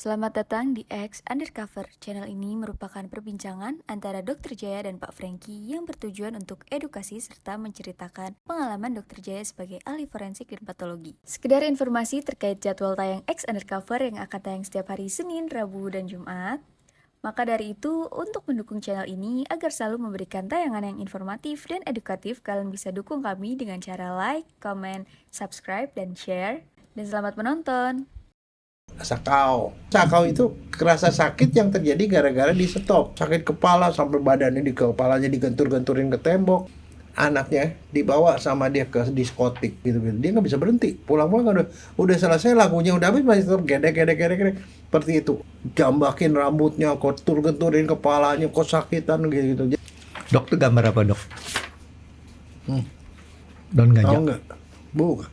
Selamat datang di X Undercover. Channel ini merupakan perbincangan antara Dr. Jaya dan Pak Franky yang bertujuan untuk edukasi serta menceritakan pengalaman Dr. Jaya sebagai ahli forensik dan patologi. Sekedar informasi terkait jadwal tayang X Undercover yang akan tayang setiap hari Senin, Rabu, dan Jumat. Maka dari itu, untuk mendukung channel ini agar selalu memberikan tayangan yang informatif dan edukatif, kalian bisa dukung kami dengan cara like, comment, subscribe, dan share. Dan selamat menonton! Sakau itu kerasa sakit yang terjadi gara-gara di stop, sakit kepala sampai badannya kepalanya digentur-genturin ke tembok. Anaknya dibawa sama dia ke diskotik gitu, dia nggak bisa berhenti, pulang-pulang udah selesai lagunya, udah habis masih tetap gedek seperti itu, jambakin rambutnya, gentur-genturin kepalanya, kok sakitan gitu. Dok tuh gambar apa, Dok? Daun ganja? Tahu nggak? Bukan.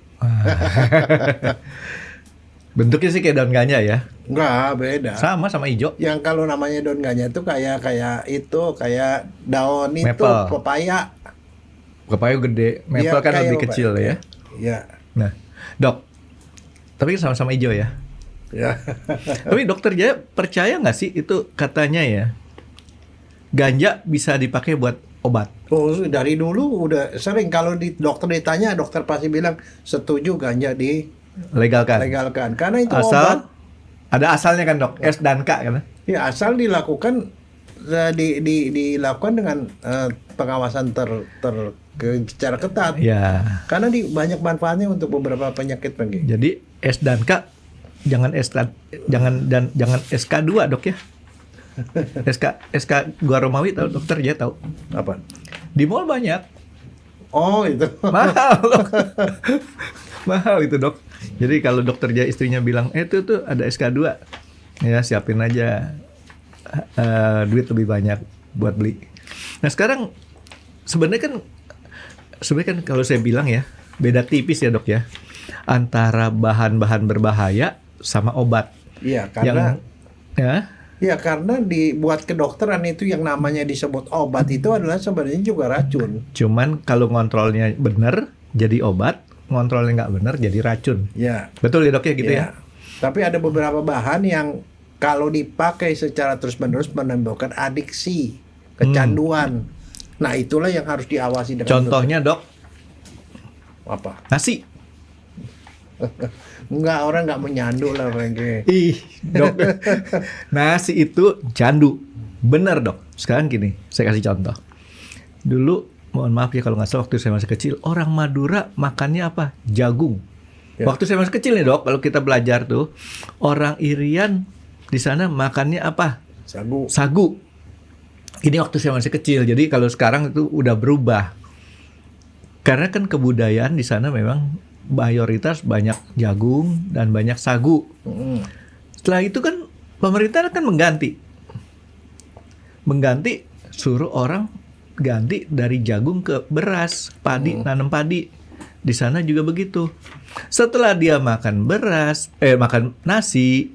Bentuknya sih kayak daun ganja ya? Enggak, beda. Sama hijau. Yang kalau namanya daun ganja itu kayak daun itu Maple. pepaya. Pepaya gede, maple Ya, kan kayak lebih pepaya. kecil ya. Ya. Nah, Dok, tapi sama-sama hijau ya. Ya. Tapi Dokter Jaya percaya nggak sih itu katanya ya, ganja bisa dipakai buat obat? Oh, dari dulu udah sering kalau dokter ditanya, dokter pasti bilang setuju ganja dilegalkan. Karena itu obat. Ada asalnya kan, Dok, S dan K kan? Ya, asal dilakukan dilakukan dengan pengawasan secara ketat. Ya. Karena banyak manfaatnya untuk beberapa penyakit pengging. Jadi S dan K jangan SK2, Dok ya. SK gua Romawi tahu, Dokter Jaya tahu. Apa? Di mall banyak. Oh, itu. Mahal, Dok. Mahal itu, Dok. Jadi kalau Dokter Jaya istrinya bilang, itu tuh ada SK2, ya siapin aja duit lebih banyak buat beli. Nah sekarang sebenarnya kan kalau saya bilang ya, beda tipis ya, Dok ya, antara bahan-bahan berbahaya sama obat. Iya, karena Ya, karena dibuat kedokteran itu yang namanya disebut obat itu adalah sebenarnya juga racun. cuman kalau ngontrolnya benar jadi obat, ngontrolnya nggak benar jadi racun. Ya. Betul ya, Dok ya, gitu ya? Tapi ada beberapa bahan yang kalau dipakai secara terus-menerus menimbulkan adiksi, kecanduan. Nah, itulah yang harus diawasi dengan Contohnya, Dok, apa? nasi. Enggak, orang nggak menyandu lah, Franky. Ih, Dok. Nasi itu candu. Bener, Dok. Sekarang gini, saya kasih contoh. Dulu, mohon maaf ya kalau nggak salah, waktu saya masih kecil, orang Madura makannya apa? Jagung. Ya. Waktu saya masih kecil nih, Dok, kalau kita belajar tuh, orang Irian di sana makannya apa? Sagu. Sagu. Ini waktu saya masih kecil. Jadi kalau sekarang itu udah berubah. Karena kan kebudayaan di sana memang mayoritas banyak jagung dan banyak sagu. Setelah itu kan pemerintah kan mengganti suruh orang ganti dari jagung ke beras, padi, nanam padi. Di sana juga begitu. Setelah dia makan makan nasi,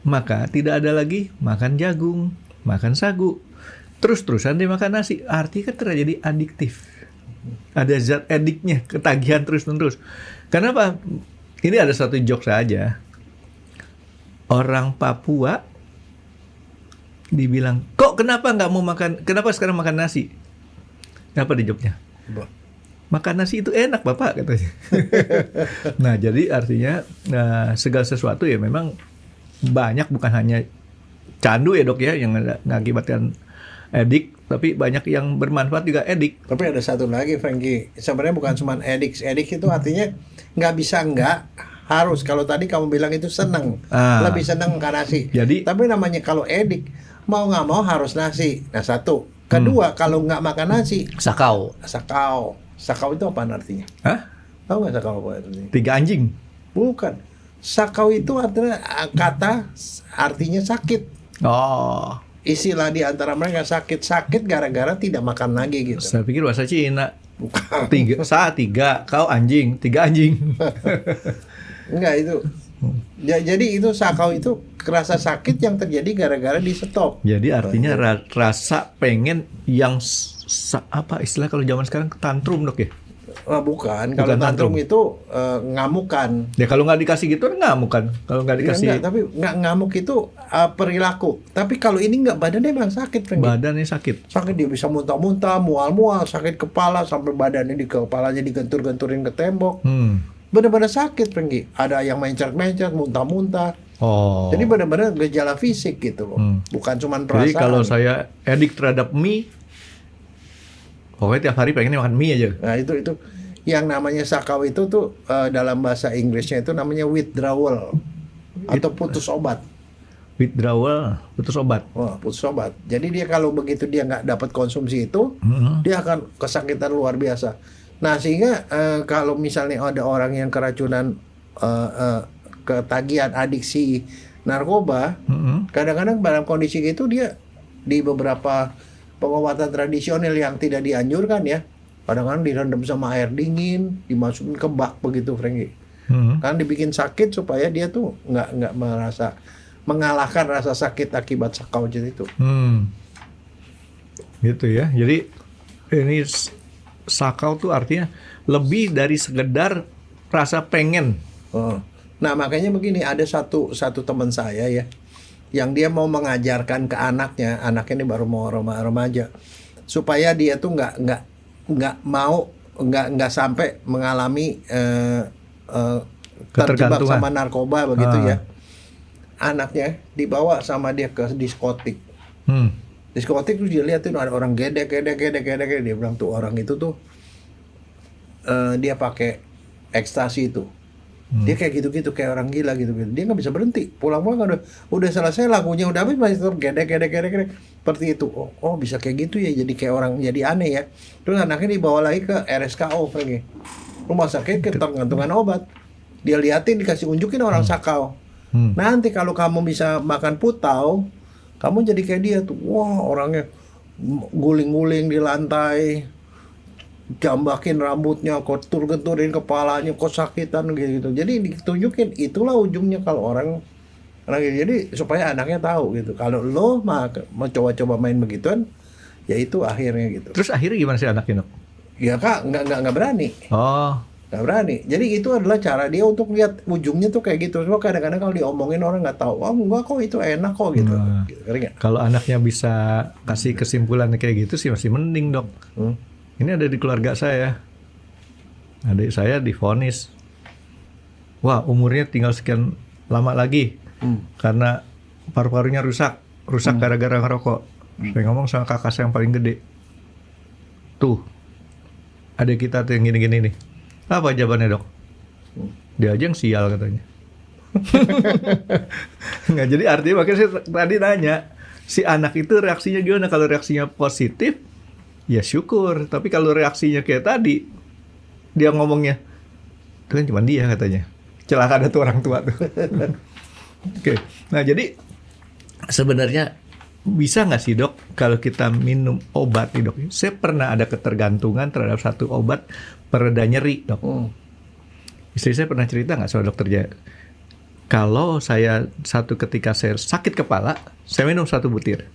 maka tidak ada lagi makan jagung, makan sagu. Terus-terusan dia makan nasi. Artinya kan terjadi adiktif. Ada zat ediknya, ketagihan terus-menerus. Kenapa? Ini ada satu joke saja. Orang Papua dibilang, kok kenapa nggak mau makan? Kenapa sekarang makan nasi? Apa di joke-nya? Makan nasi itu enak, Bapak, katanya. Nah, jadi artinya segala sesuatu ya memang banyak, bukan hanya candu ya, Dok ya, yang mengakibatkan edik, tapi banyak yang bermanfaat juga edik. Tapi ada satu lagi, Franky. Sebenarnya bukan cuma edik. Edik itu artinya nggak bisa harus. Kalau tadi kamu bilang itu seneng, lebih seneng makan nasi. Jadi, tapi namanya kalau edik, mau nggak mau harus nasi. Nah, satu. Kedua, kalau nggak makan nasi, sakau. Sakau itu apa artinya? Hah? Tahu nggak sakau apa artinya? 3 anjing. Bukan. Sakau itu adalah kata artinya sakit. Oh, Istilah di antara mereka sakit gara-gara tidak makan lagi gitu. saya pikir bahasa Cina. Bukan. 3, kau anjing, 3 anjing. Enggak itu. Jadi itu sakau itu kerasa sakit yang terjadi gara-gara di stop. Jadi artinya rasa pengen yang apa istilah kalau zaman sekarang tantrum, Dok ya? Wah, bukan. Kalau Bukan tantrum tantrum. itu ngamukan. Ya kalau nggak dikasih gitu kan ngamuk kan. Kalau nggak Ya, dikasih enggak, tapi nggak ngamuk itu perilaku. Tapi kalau ini nggak, badannya memang sakit, Franky. badannya sakit. Sakit, dia bisa muntah-muntah, mual-mual, sakit kepala sampai badannya di kepalanya digentur-genturin ke tembok. Benar-benar sakit, Franky. Ada yang mencret-mencret, muntah-muntah. Oh. Jadi benar-benar gejala fisik gitu loh. Bukan cuma perasaan. Jadi kalau saya edik terhadap mie, pokoknya tiap hari pengennya makan mie aja. Nah, itu yang namanya sakau itu tuh dalam bahasa Inggrisnya itu namanya withdrawal atau putus obat. Withdrawal, putus obat. Wah, putus obat. Jadi dia kalau begitu dia nggak dapat konsumsi itu, dia akan kesakitan luar biasa. Nah, sehingga kalau misalnya ada orang yang keracunan, ketagihan, adiksi narkoba, kadang-kadang dalam kondisi gitu dia di beberapa pengobatan tradisional yang tidak dianjurkan ya, kadang-kadang direndam sama air dingin, dimasukin ke bak begitu, Franky. Kan dibikin sakit supaya dia tuh nggak merasa mengalahkan rasa sakit akibat sakau itu. Gitu ya. Jadi ini sakau tuh artinya lebih dari sekedar rasa pengen. Nah, makanya begini, ada satu teman saya ya, yang dia mau mengajarkan ke anaknya ini baru mau remaja, supaya dia tuh nggak sampai mengalami terjebak Ketergantungan. sama narkoba begitu ya. Anaknya dibawa sama dia ke diskotik. Diskotik terus dia lihat tuh ada orang gedek, dia bilang tuh orang itu tuh dia pakai ekstasi itu. Dia kayak gitu-gitu, kayak orang gila gitu-gitu. Dia nggak bisa berhenti. Pulang-pulang udah selesai lagunya, udah habis masih tetap gedek. Seperti itu. Oh, bisa kayak gitu ya. Jadi kayak orang jadi aneh ya. Terus anaknya dibawa lagi ke RSKO, Franky. Rumah sakit ketergantungan obat. Dia liatin, dikasih unjukin orang sakau. Nanti kalau kamu bisa makan putau, kamu jadi kayak dia tuh. Wah, orangnya guling-guling di lantai, jambakin rambutnya, genturin kepalanya, sakitan gitu. Jadi ditunjukin itulah ujungnya kalau orang gitu. Jadi supaya anaknya tahu gitu. Kalau lo mau coba-coba main begituan, ya itu akhirnya gitu. Terus akhirnya gimana sih anaknya, Dok? Ya Kak, nggak berani. Oh. Nggak berani. Jadi itu adalah cara dia untuk lihat ujungnya tuh kayak gitu. Cuma kadang-kadang kalau diomongin orang nggak tahu. Oh enggak kok, itu enak kok gitu. Ngerti nggak? Kalau anaknya bisa kasih kesimpulan kayak gitu sih masih mending, Dok. Ini ada di keluarga saya. Adik saya divonis. Wah, umurnya tinggal sekian lama lagi. Karena paru-parunya rusak gara-gara ngerokok. Saya ngomong sama kakak saya yang paling gede. Tuh, adik kita tuh yang gini-gini nih. Apa jawabannya, Dok? Dia aja yang sial katanya. Nggak, jadi artinya makanya saya tadi nanya, si anak itu reaksinya gimana? Kalau reaksinya positif, ya syukur. Tapi kalau reaksinya kayak tadi, dia ngomongnya, itu kan cuma dia katanya. Celaka ada tuh orang tua tuh. Oke. Nah, jadi sebenarnya bisa nggak sih, Dok, kalau kita minum obat nih, Dok? Saya pernah ada ketergantungan terhadap satu obat pereda nyeri, Dok. Istri saya pernah cerita nggak sama dokter Jaya? Kalau saya ketika saya sakit kepala, saya minum 1 butir.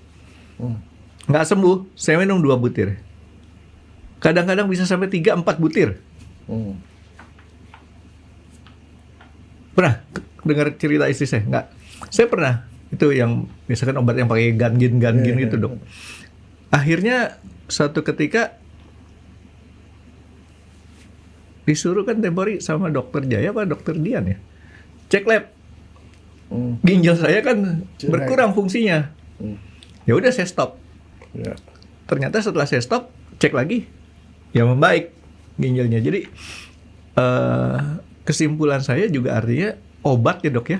Nggak sembuh, saya minum 2 butir. Kadang-kadang bisa sampai 3-4 butir. Pernah dengar cerita istri saya? Nggak. Saya pernah. Itu yang misalkan obat yang pakai gangin gitu, Dok. Akhirnya suatu ketika disuruh kan temporary sama dokter Jaya apa dokter Dian ya, cek lab. Ginjal saya kan berkurang fungsinya. Ya udah saya stop. Ternyata setelah saya stop, cek lagi, ya membaik ginjalnya. Jadi kesimpulan saya juga artinya obat ya, Dok ya.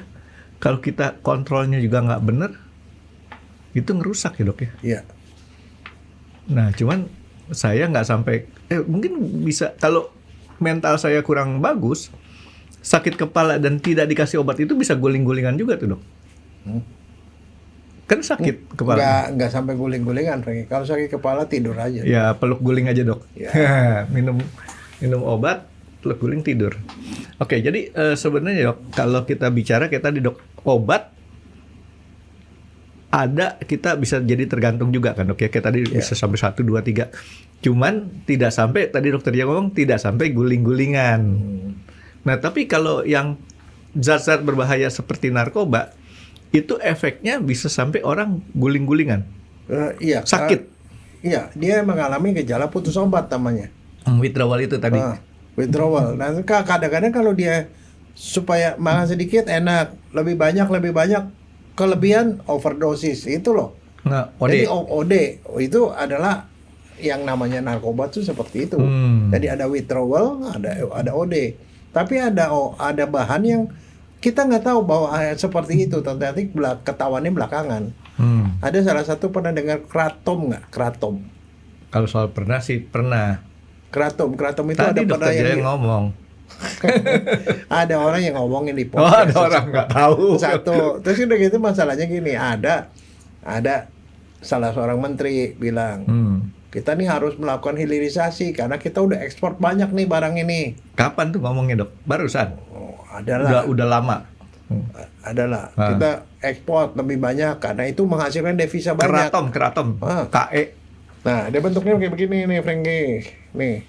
Kalau kita kontrolnya juga nggak bener, itu ngerusak ya, Dok ya. Iya. Nah, cuman saya nggak sampai, mungkin bisa kalau mental saya kurang bagus, sakit kepala dan tidak dikasih obat itu bisa guling-gulingan juga tuh, Dok. Kan sakit kepala. Nggak sampai guling-gulingan, Franky. Kalau sakit kepala tidur aja. Ya peluk guling aja, Dok. Ya. minum obat, peluk guling tidur. Oke, jadi sebenarnya, Dok, kalau kita bicara kayak tadi, Dok, obat ada kita bisa jadi tergantung juga kan dok ya, kayak tadi bisa sampai 1, 2, 3. Cuman tidak sampai, tadi dokter dia ngomong tidak sampai guling-gulingan. Nah tapi kalau yang zat-zat berbahaya seperti narkoba, itu efeknya bisa sampai orang guling-gulingan. Iya. Sakit. Iya, dia mengalami gejala putus obat namanya. Withdrawal itu tadi. Withdrawal. Nah, kadang-kadang kalau dia supaya makan sedikit enak, lebih banyak, kelebihan overdosis itu loh. Nah, OD. Jadi OD itu adalah yang namanya narkoba tuh seperti itu. Jadi ada withdrawal, ada OD. Tapi ada bahan yang kita nggak tahu bahwa seperti itu, ternyata ketahuannya belakangan. Ada salah satu pernah dengar kratom nggak? Kratom. Kalau soal pernah sih pernah. Kratom itu Tadi ada dokter Jaya ngomong. Ada orang yang ngomongin di Oh, ada orang nggak tahu. Satu. Terus udah gitu masalahnya gini, ada salah seorang menteri bilang, kita nih harus melakukan hilirisasi karena kita udah ekspor banyak nih barang ini. Kapan tuh ngomongnya dok? Barusan. Adalah. Udah lama. Adalah. Kita ekspor lebih banyak karena itu menghasilkan devisa banyak. Keratom. KE. Nah, dia bentuknya kayak begini nih, Frankie. Nih.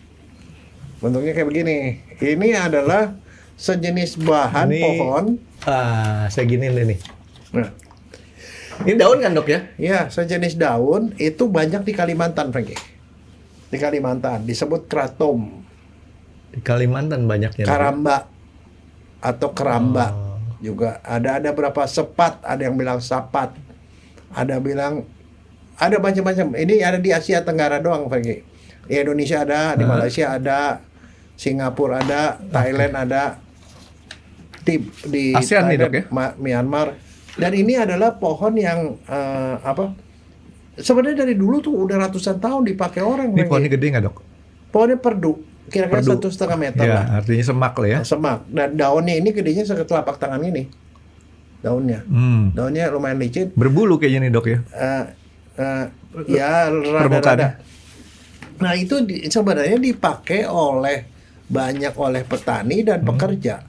Bentuknya kayak begini. Ini adalah sejenis bahan pohon. Saya gini nih. Nah, ini daun kan dok ya? ya, sejenis daun itu banyak di Kalimantan, Frankie. Di Kalimantan disebut kratom. Di Kalimantan banyaknya. Karamba atau keramba juga. Ada berapa sepat, ada yang bilang sapat. Ada bilang ada macam-macam. Ini ada di Asia Tenggara doang, Frankie. Di Indonesia ada, di Malaysia ada, Singapura ada, Thailand ada, di ASEAN nih, Thailand, dok, ya? Myanmar. Dan ini adalah pohon yang sebenarnya dari dulu tuh udah ratusan tahun dipakai orang. Ini pohonnya gede nggak dok? Pohonnya perdu, kira-kira 1,5 meter lah. Ya, artinya semak lah ya. Semak. Dan daunnya ini gedenya setelapak tangan ini. Daunnya. Daunnya lumayan licin. Berbulu kayaknya nih dok ya. Ya rada-rada. Nah itu sebenarnya dipakai banyak oleh petani dan pekerja.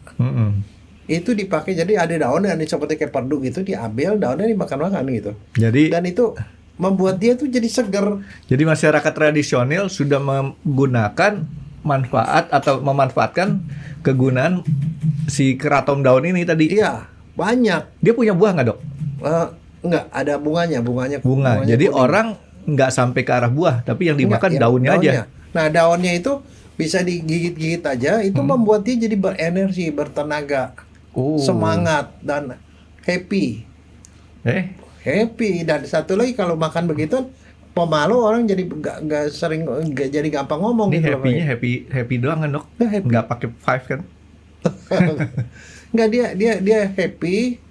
Itu dipakai, jadi ada daunnya seperti kayak perdu gitu, diambil daunnya dimakan-makan gitu. Jadi dan itu membuat dia tuh jadi seger. Jadi masyarakat tradisional sudah menggunakan manfaat atau memanfaatkan kegunaan si keraton daun ini tadi. Iya, banyak. Dia punya buah nggak dok? Enggak, ada bunganya. Bunga. Jadi kuning. Orang nggak sampai ke arah buah, tapi yang dimakan daunnya aja. Nah daunnya itu bisa digigit-gigit aja, itu membuat dia jadi berenergi, bertenaga, semangat dan happy. Happy. Dan satu lagi kalau makan begitu pemalu, orang jadi nggak jadi gampang ngomong. Ini gitu happy doang kan dok? Nggak pakai 5 kan? Nggak, dia happy.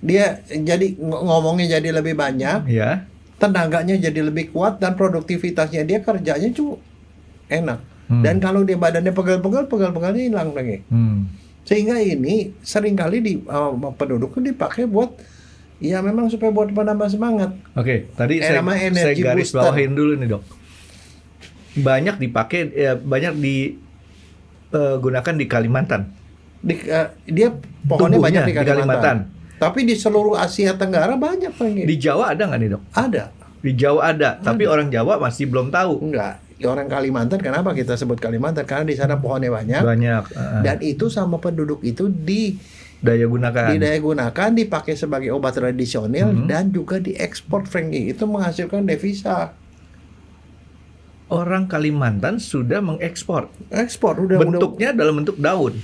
Dia jadi ngomongnya jadi lebih banyak. Ya. Tenaganya jadi lebih kuat dan produktivitasnya dia kerjanya enak. Dan kalau dia badannya pegal-pegalnya hilang lagi. Sehingga ini seringkali di penduduk dipakai buat ya memang supaya buat menambah semangat. Oke, tadi saya garis bawahin dulu nih dok. Banyak dipakai, banyak digunakan di Kalimantan. Dia pohonnya banyak di Kalimantan. Tapi di seluruh Asia Tenggara banyak lagi. Di Jawa ada nggak nih dok? Ada. Di Jawa ada, tapi orang Jawa masih belum tahu. Enggak. Orang Kalimantan, kenapa kita sebut Kalimantan? Karena di sana pohonnya banyak. Dan itu sama penduduk itu daya gunakan, dipakai sebagai obat tradisional dan juga diekspor, Frankie. Itu menghasilkan devisa. Orang Kalimantan sudah mengekspor. Bentuknya dalam bentuk daun.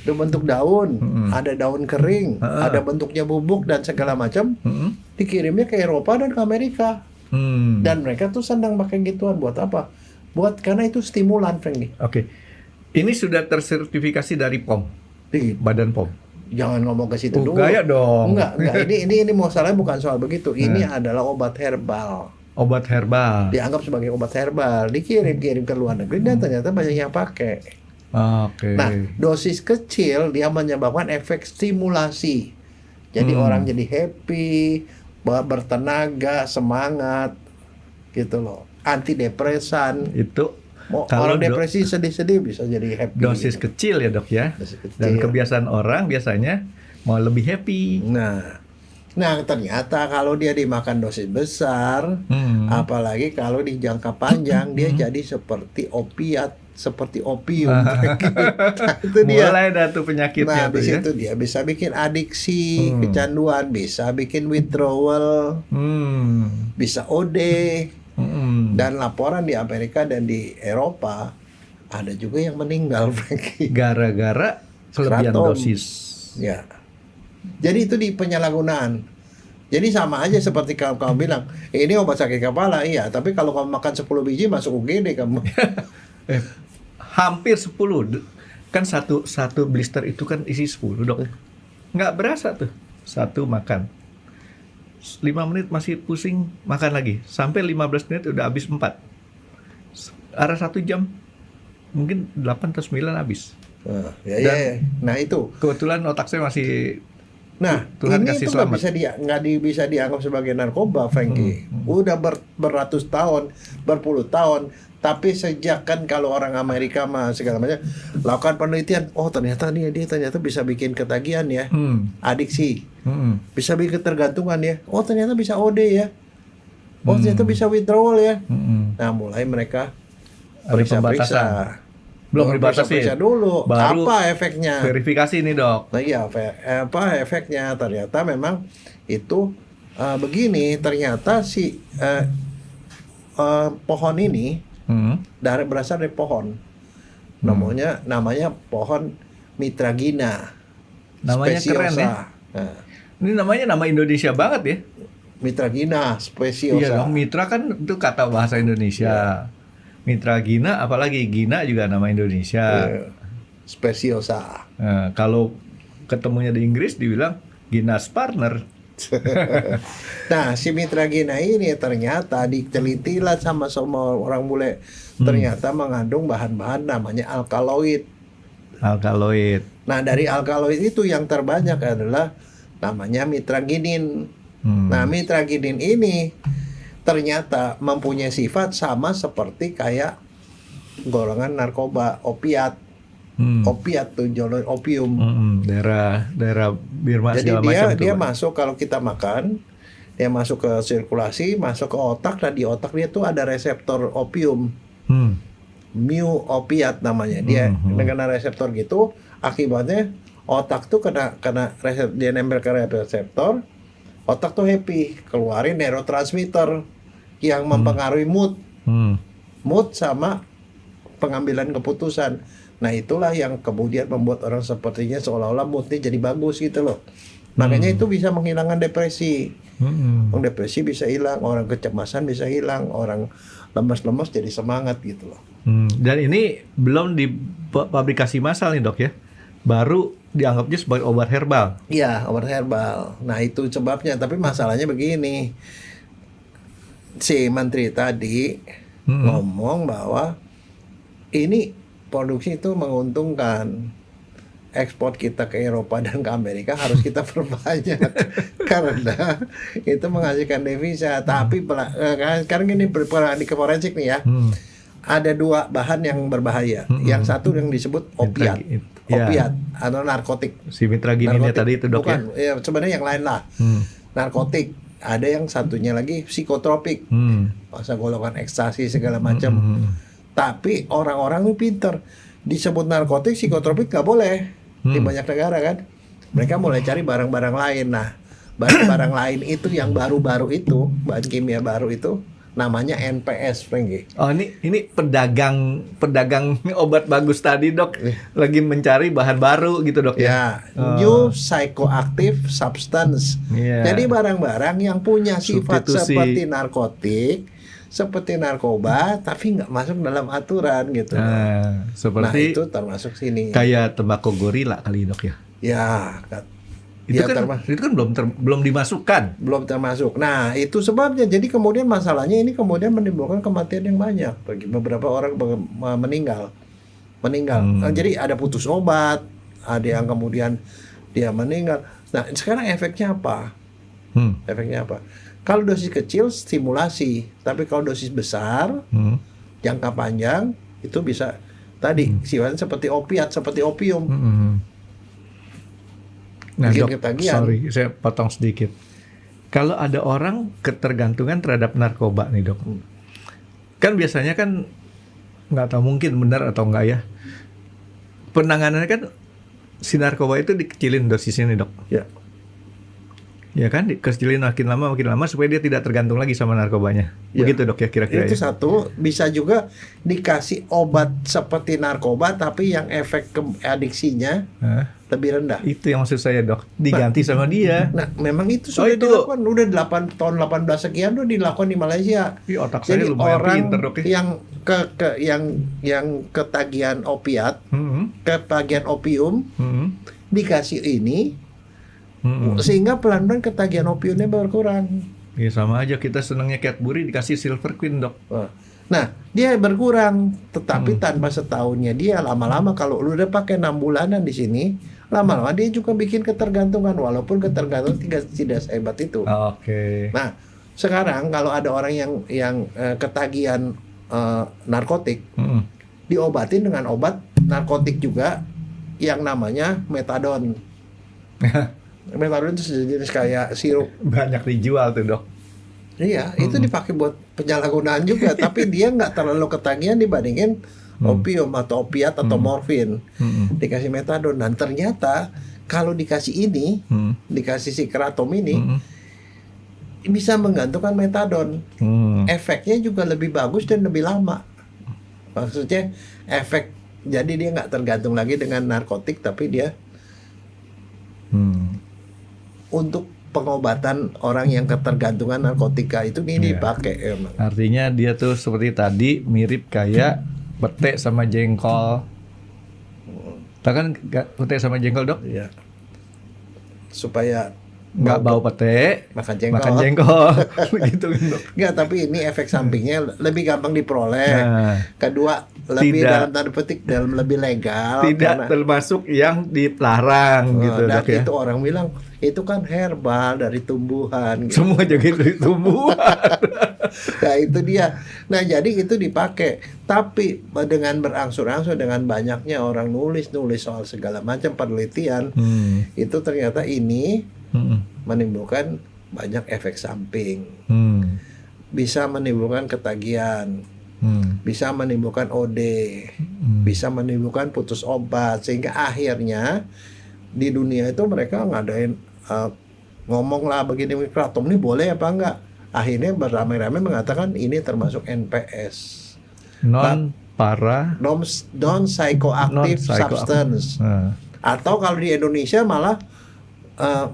Ada daun kering, ada bentuknya bubuk dan segala macam. Dikirimnya ke Eropa dan ke Amerika. Dan mereka tuh senang pakai gituan. Buat apa? Karena itu stimulan, Frankie. Oke. Ini sudah tersertifikasi dari POM. Badan POM. Jangan ngomong ke situ dulu. Gaya dong. Enggak. Ini masalahnya bukan soal begitu. Ini adalah obat herbal. Dianggap sebagai obat herbal, dikirim ke luar negeri dan ternyata banyak yang pakai. Nah, dosis kecil dia menyebabkan efek stimulasi. Jadi orang jadi happy, bertenaga, semangat, gitu loh. Antidepresan. Itu orang depresi sedih-sedih bisa jadi happy. Dosis kecil ya dok ya. Dan kebiasaan orang biasanya mau lebih happy. Nah, Nah, ternyata kalau dia dimakan dosis besar, apalagi kalau di jangka panjang, dia jadi seperti opiat, seperti opium. Nah, itu dia. Mulai dah tuh penyakitnya Nah, tuh di ya. situ dia bisa bikin adiksi, kecanduan, bisa bikin withdrawal, bisa OD. Dan laporan di Amerika dan di Eropa ada juga yang meninggal, Frankie. Gara-gara kelebihan Kratom. dosis. Ya. Jadi itu di penyalahgunaan. Jadi sama aja seperti kamu bilang, ini obat sakit kepala, iya. Tapi kalau kamu makan 10 biji masuk UGD kamu. Hampir 10. Kan satu blister itu kan isi 10, Dok. Nggak berasa tuh. Satu makan. 5 menit masih pusing, makan lagi. Sampai 15 menit udah habis 4. Arah 1 jam. Mungkin 8 atau 9 habis. Ya. Nah itu. Kebetulan otak saya masih Nah, Tuhan ini kasih itu nggak selamat. bisa dianggap sebagai narkoba, Frankie. Udah beratus tahun, berpuluh tahun. Tapi sejak kan kalau orang Amerika mah segala macam lakukan penelitian, oh ternyata dia ternyata bisa bikin ketagihan ya, adiksi, bisa bikin ketergantungan ya. Oh ternyata bisa OD ya. Oh ternyata bisa withdrawal ya. Nah mulai mereka Ada pembatasan. Belum dibatasi. periksa dulu. Baru Apa efeknya? verifikasi nih, Dok. Nah iya, apa efeknya? Ternyata memang itu begini. Ternyata si pohon ini berasal dari pohon. Namanya pohon Mitragina. Namanya keren ya. Nah, Ini namanya nama Indonesia banget ya. Mitragina Iya speciosa. dong, mitra kan itu kata bahasa Indonesia. Mitra Gina, apalagi Gina juga nama Indonesia. Iya, speciosa. Nah, kalau ketemunya di Inggris dibilang Gina's partner. Nah, si Mitragina ini ternyata diteliti lah sama semua orang bule. Ternyata mengandung bahan-bahan namanya alkaloid. Alkaloid. Nah, dari alkaloid itu yang terbanyak adalah namanya mitraginin. Nah, mitraginin ini ternyata mempunyai sifat sama seperti kayak golongan narkoba, opiat. Opiat tuh opium. Daerah Birma Jadi segala macam tuh, dia Pak. masuk kalau kita makan, dia masuk ke sirkulasi, masuk ke otak, dan di otak dia tuh ada reseptor opium. Mu opiat namanya. Dia dengan reseptor gitu, akibatnya otak tuh kena dia nempel ke reseptor, otak tuh happy, keluarin neurotransmitter yang mempengaruhi mood sama pengambilan keputusan. Nah itulah yang kemudian membuat orang sepertinya seolah-olah moodnya jadi bagus gitu loh. Makanya itu bisa menghilangkan depresi. Orang depresi bisa hilang, orang kecemasan bisa hilang, orang lemas-lemas jadi semangat gitu loh. Dan ini belum dipabrikasi massal nih, Dok ya. Baru dianggapnya sebagai obat herbal. Iya, obat herbal. Nah itu sebabnya. Tapi masalahnya begini, si menteri tadi ngomong bahwa ini produksi itu menguntungkan. Ekspor kita ke Eropa dan ke Amerika harus kita perbanyak karena itu menghasilkan devisa. Tapi sekarang ini di forensik nih ya, ada 2 bahan yang berbahaya. Yang satu yang disebut opiat, opiat atau narkotik. Si mitraginnya tadi itu, Dok. Bukan, ya sebenarnya yang lain lah. Narkotik. Ada yang satunya lagi psikotropik, masa golongan ekstasi segala macam. Tapi orang-orang itu pinter, disebut narkotik, psikotropik nggak boleh di banyak negara kan. Mereka mulai cari barang-barang lain. Nah, barang-barang lain itu yang baru-baru itu, bahan kimia baru itu namanya NPS, Frankie. Oh, ini pedagang obat bagus tadi, Dok. Lagi mencari bahan baru gitu, Dok Ya, new psychoactive substance. Jadi barang-barang yang punya sifat Substitusi. seperti narkotik, seperti narkoba, tapi nggak masuk dalam aturan gitu. Nah, Nah seperti itu termasuk sini. kayak tembakau gorila kali, Dok ya. Ya, Itu ya, kan belum dimasukkan. belum termasuk. Nah itu sebabnya. Jadi kemudian masalahnya ini kemudian menimbulkan kematian yang banyak bagi beberapa orang meninggal. Nah, jadi ada putus obat, ada yang kemudian dia meninggal. Nah sekarang efeknya apa? Efeknya apa? Kalau dosis kecil stimulasi, tapi kalau dosis besar, jangka panjang itu bisa tadi sifatnya seperti opiat, seperti opium. Nah, Bikin Dok, ketagihan. sorry, saya potong sedikit. Kalau ada orang ketergantungan terhadap narkoba nih dok, kan biasanya kan nggak tahu mungkin benar atau enggak ya, penanganannya kan si narkoba itu dikecilin dosisnya nih dok. Ya. Ya kan, dikecilin makin lama supaya dia tidak tergantung lagi sama narkobanya. Ya. Begitu dok ya kira-kira Itu ya. satu, bisa juga dikasih obat seperti narkoba tapi yang efek adiksinya Hah? lebih rendah. Itu yang maksud saya dok, diganti sama dia. Nah, memang itu Oh, sudah itu. dilakukan, udah 8 tahun 18 sekian tuh dilakukan di Malaysia. Ih, otak saya Jadi lumayan orang pinter dok ya. yang ketagihan opiat, Hmm, ketagihan opium dikasih ini hmm. sehingga pelan-pelan ketagihan opiumnya berkurang. Ya sama aja, kita senangnya Cadbury dikasih Silver Queen dok. Nah, dia berkurang, tetapi tanpa setahunnya dia lama-lama kalau lu udah pakai 6 bulanan di sini, lama-lama dia juga bikin ketergantungan walaupun ketergantungan tidak sehebat itu. Oke. Nah, sekarang kalau ada orang yang ketagihan narkotik, Hmm. diobatin dengan obat narkotik juga yang namanya metadon. Metadon itu sejenis kayak sirup. Banyak dijual tuh dok. Iya, itu dipakai buat penyalahgunaan juga, tapi dia nggak terlalu ketagihan dibandingin opium atau opiat atau morfin. Dikasih metadon dan ternyata kalau dikasih ini, dikasih si kratom ini bisa menggantungkan metadon. Efeknya juga lebih bagus dan lebih lama. Maksudnya efek, jadi dia nggak tergantung lagi dengan narkotik, tapi dia untuk pengobatan orang yang ketergantungan narkotika itu ini Iya. dipakai emang. Artinya dia tuh seperti tadi mirip kayak pete sama jengkol. Tahu kan pete sama jengkol dok? Iya. Supaya Nggak bau pete, makan jengkol. makan jengkol. Gitu kan dok. Nggak, tapi ini efek sampingnya lebih gampang diperoleh. Nah, Kedua, lebih Tidak. dalam tanda petik lebih legal. tidak termasuk yang dilarang gitu dan dok ya. itu orang bilang itu kan herbal dari tumbuhan. Gitu. Semua juga dari tumbuhan. Nah itu dia. Nah jadi itu dipakai. Tapi dengan berangsur-angsur dengan banyaknya orang nulis soal segala macam penelitian, itu ternyata ini menimbulkan banyak efek samping. Bisa menimbulkan ketagihan, bisa menimbulkan OD, bisa menimbulkan putus obat, sehingga akhirnya di dunia itu mereka ngadain ngomong lah begini, kratom ini boleh apa enggak. Akhirnya beramai-ramai mengatakan ini termasuk NPS, Non non-psychoactive substance. Atau kalau di Indonesia malah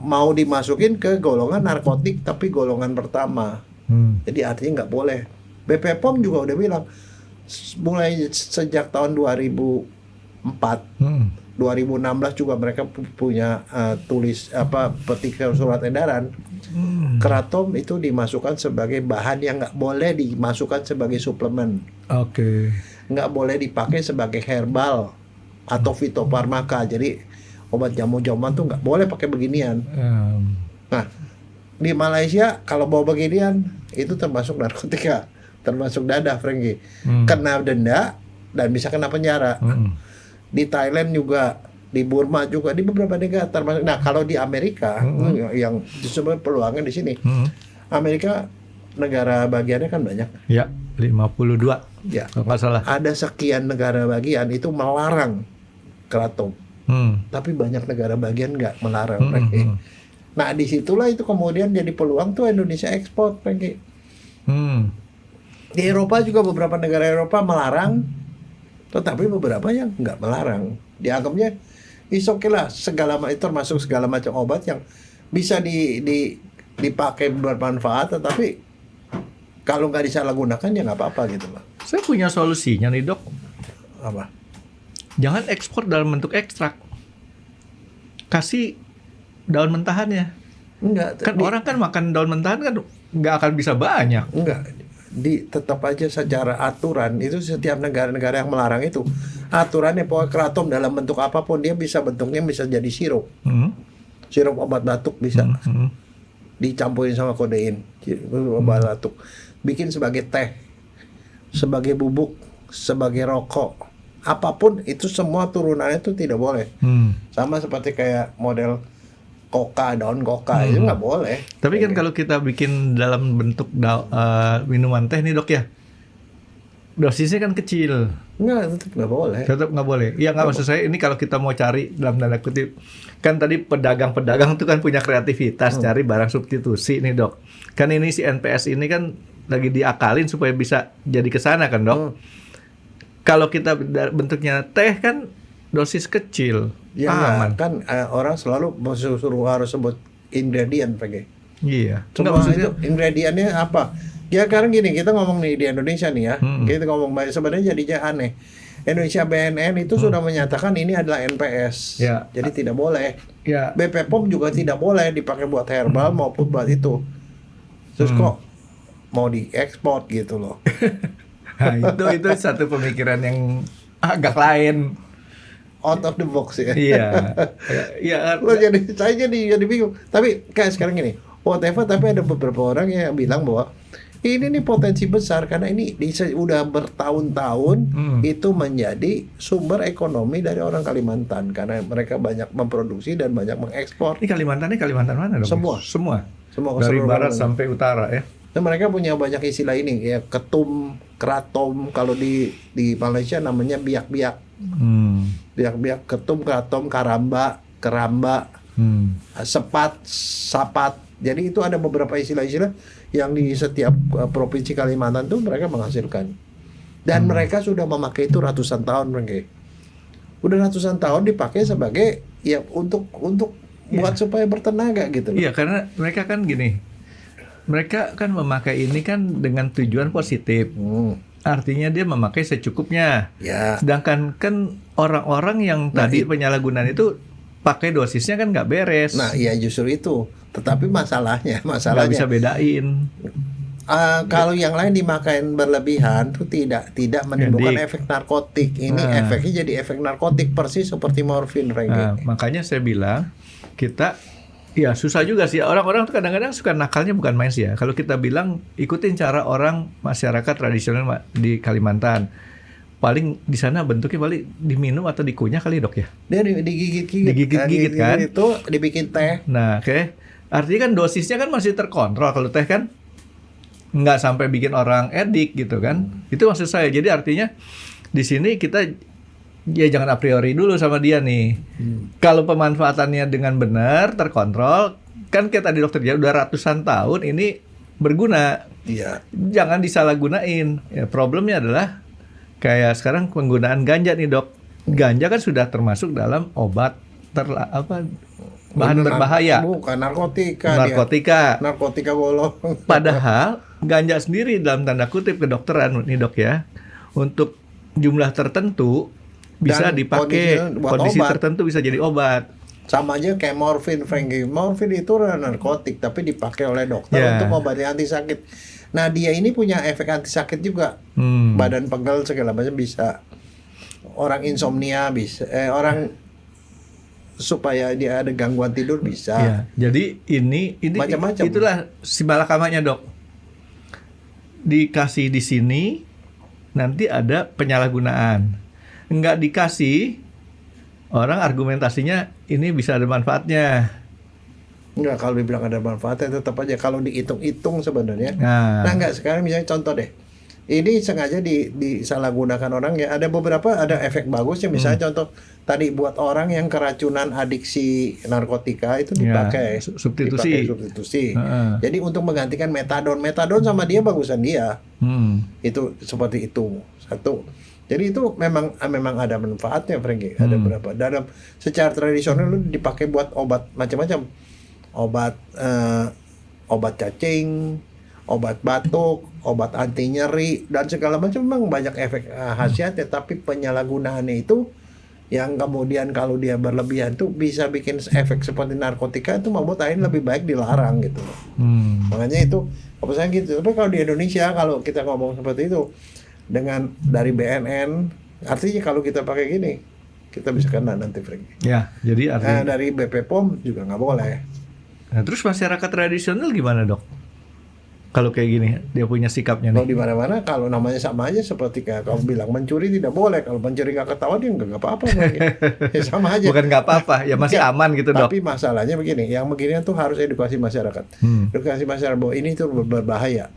mau dimasukin ke golongan narkotik tapi golongan pertama. Jadi artinya nggak boleh. BPOM juga udah bilang mulai sejak tahun 2004, 2016 juga mereka punya petikan surat edaran. Kratom itu dimasukkan sebagai bahan yang nggak boleh dimasukkan sebagai suplemen. Oke. Nggak boleh dipakai sebagai herbal atau fitofarmaka. Jadi obat jamu-jamuan tuh nggak boleh pakai beginian. Nah, di Malaysia kalau bawa beginian itu termasuk narkotika, termasuk dadah, Frankie. Kena denda dan bisa kena penjara. Di Thailand juga, di Burma juga, di beberapa negara termasuk. Nah, kalau di Amerika yang disebut peluangnya di sini, Amerika negara bagiannya kan banyak. Ya, 52. Ya. Kalau nggak salah. Ada sekian negara bagian itu melarang kratom. Tapi banyak negara bagian nggak melarang. Nah, disitulah itu kemudian jadi peluang tuh Indonesia ekspor, Frankie. Di Eropa juga beberapa negara Eropa melarang, tetapi beberapa yang nggak melarang. Dianggapnya oke lah, itu termasuk segala macam obat yang bisa dipakai bermanfaat, tetapi kalau nggak disalahgunakan ya nggak apa-apa gitu lah. Saya punya solusinya nih dok. Apa? Jangan ekspor dalam bentuk ekstrak. Kasih daun mentahannya. Enggak. Kan orang kan makan daun mentahan kan nggak akan bisa banyak. Enggak. Tetap aja secara aturan itu setiap negara-negara yang melarang itu aturannya pokoknya kratom dalam bentuk apapun dia bentuknya bisa jadi sirup. Sirup obat batuk bisa. Dicampurin sama kodein. Obat batuk. Bikin sebagai teh, sebagai bubuk, sebagai rokok. Apapun itu semua turunannya itu tidak boleh. Sama seperti kayak model daun koka itu nggak boleh. Tapi kan kalau kita bikin dalam bentuk minuman teh nih dok ya, dosisnya kan kecil. Nggak, tetap nggak boleh. Tetap nggak boleh. Iya nggak, maksud saya ini kalau kita mau cari dalam tanda kutip, kan tadi pedagang-pedagang itu kan punya kreativitas cari barang substitusi nih dok. Kan ini si NPS ini kan lagi diakalin supaya bisa jadi kesana kan dok. Kalau kita bentuknya teh kan dosis kecil, Ya aman. kan orang selalu suruh harus sebut ingredient pakai. Iya. Nggak, Cuma maksudnya itu ingredientnya apa? Ya sekarang gini, kita ngomong nih di Indonesia nih ya, kita ngomong sebenarnya jadinya aneh. Indonesia BNN itu sudah menyatakan ini adalah NPS, Ya. jadi tidak boleh. ya BP POM juga tidak boleh dipakai buat herbal maupun buat itu. Terus kok mau diekspor gitu loh? nah, itu satu pemikiran yang agak lain. Out of the box ya. Iya. Iya. Lo saya jadi bingung. Tapi kayak sekarang gini, whatever, tapi ada beberapa orang yang bilang bahwa ini nih potensi besar karena ini udah bertahun-tahun itu menjadi sumber ekonomi dari orang Kalimantan karena mereka banyak memproduksi dan banyak mengekspor. Ini Kalimantan mana dong? Semua. Semua. seluruh Dari barat Kalimantan. sampai utara ya. Dan mereka punya banyak istilah ini ya, ketum, kratom, kalau di Malaysia namanya biak-biak. Biak-biak, ketum, kratom, keramba, sepat, sapat. Jadi itu ada beberapa istilah-istilah yang di setiap provinsi Kalimantan tuh mereka menghasilkan. Dan mereka sudah memakai itu ratusan tahun mereka. Udah ratusan tahun dipakai sebagai ya untuk buat supaya bertenaga gitu loh. Iya, karena mereka kan gini. Mereka kan memakai ini kan dengan tujuan positif. Artinya dia memakai secukupnya. Ya. Sedangkan kan orang-orang yang tadi penyalahgunaan itu pakai dosisnya kan nggak beres. Nah, iya justru itu. Tetapi masalahnya Nggak bisa bedain. kalau yang lain dimakan berlebihan tuh tidak menimbulkan Jadi, efek narkotik. Ini efeknya jadi efek narkotik persis seperti morfin, Nah, makanya saya bilang kita ya susah juga sih, orang-orang tuh kadang-kadang suka nakalnya bukan main sih ya. Kalau kita bilang ikutin cara orang masyarakat tradisional di Kalimantan, paling di sana bentuknya paling diminum atau dikunyah kali dok ya. Dia digigit-gigit. Digigit-gigit kan? Itu dibikin teh. Nah, oke. Artinya kan dosisnya kan masih terkontrol. Kalau teh kan nggak sampai bikin orang edik gitu kan. Itu maksud saya. Jadi artinya di sini kita ya jangan a priori dulu sama dia nih. Kalau pemanfaatannya dengan benar, terkontrol, kan kayak tadi dokter ya udah ratusan tahun ini berguna. Iya. Jangan disalahgunain. Ya, problemnya adalah kayak sekarang penggunaan ganja nih dok. Ganja kan sudah termasuk dalam obat bahan berbahaya. Bukan narkotika. Narkotika. Narkotika bolong. Padahal ganja sendiri dalam tanda kutip kedokteran nih dok ya, untuk jumlah tertentu bisa Dan dipakai buat kondisi obat. tertentu bisa jadi obat. Sama aja kayak morfin, Frankie. Morfin itu narkotik tapi dipakai oleh dokter Ya. untuk obat anti sakit. Nah, dia ini punya efek anti sakit juga. Badan pegel segala macam bisa. Orang insomnia bisa, orang supaya dia ada gangguan tidur bisa. Ya, jadi ini Macam-macam. itulah si malakamanya dok. Dikasih di sini nanti ada penyalahgunaan. Enggak dikasih, orang argumentasinya ini bisa ada manfaatnya. Enggak, kalau dibilang ada manfaatnya tetap aja kalau dihitung-hitung sebenarnya. Nah, Enggak, sekarang misalnya contoh deh. Ini sengaja disalahgunakan orang ya. Ada beberapa ada efek bagusnya. Misalnya contoh tadi buat orang yang keracunan adiksi narkotika itu dipakai substitusi. dipakai substitusi. Jadi untuk menggantikan metadon sama dia bagusan dia. Itu seperti itu. Satu. Jadi itu memang ada manfaatnya, Frankie. Ada berapa? Dalam secara tradisional lu dipakai buat obat macam-macam. Obat cacing, obat batuk, obat anti nyeri dan segala macam, memang banyak efek khasiatnya, tapi penyalahgunaannya itu yang kemudian kalau dia berlebihan tuh bisa bikin efek seperti narkotika, itu membuat akhirnya lebih baik dilarang gitu. Makanya itu keputusan gitu. Tapi kalau di Indonesia kalau kita ngomong seperti itu dengan dari BNN, artinya kalau kita pakai gini kita bisa kena nanti, Frank. Ya, jadi artinya Dari BP POM juga nggak boleh. Nah, terus masyarakat tradisional gimana dok? kalau kayak gini dia punya sikapnya Kalau nih? di mana-mana kalau namanya sama aja seperti kayak kamu bilang mencuri tidak boleh. Kalau mencuri nggak ketahuan dia nggak apa-apa. Ya sama aja. Bukan nggak apa-apa, ya masih Enggak. aman gitu dok. Tapi masalahnya begini, yang begini tuh harus edukasi masyarakat. Edukasi masyarakat bahwa ini tuh berbahaya.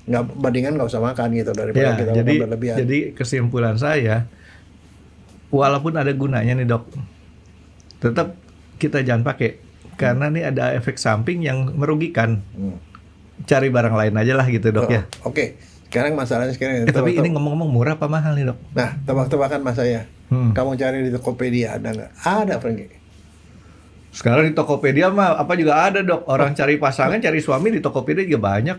Nggak bandingan nggak usah makan gitu daripada Ya, kita jadi makan berlebihan. jadi kesimpulan saya, walaupun ada gunanya nih dok, tetap kita jangan pakai karena nih ada efek samping yang merugikan. Cari barang lain aja lah gitu dok ya. Oke. Sekarang masalahnya sekarang. Tapi ini ngomong-ngomong murah apa mahal nih dok? Nah, tebak-tebakan mas saya. Kamu cari di Tokopedia ada nggak? Ada, Frankie. Sekarang di Tokopedia mah apa juga ada dok. Orang cari pasangan, cari suami di Tokopedia juga banyak.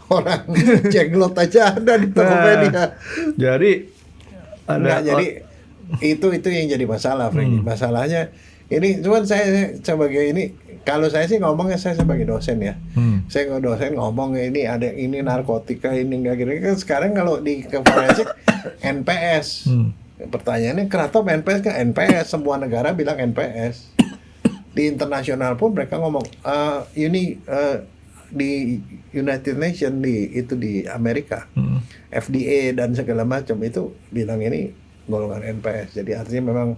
Orang jenglot aja ada di Tokopedia. Jadi Enggak, jadi itu yang jadi masalah, Frankie. Masalahnya ini cuman saya sebagai ini, kalau saya sih ngomongnya saya sebagai dosen ya. Saya kalau dosen ngomong ini ada ini narkotika ini enggak gitu. Kan sekarang kalau di forensik NPS. Pertanyaannya kenapa NPS kan NPS, semua negara bilang NPS. Di internasional pun mereka ngomong ini di United Nations di Amerika. FDA dan segala macam itu bilang ini golongan NPS. Jadi artinya memang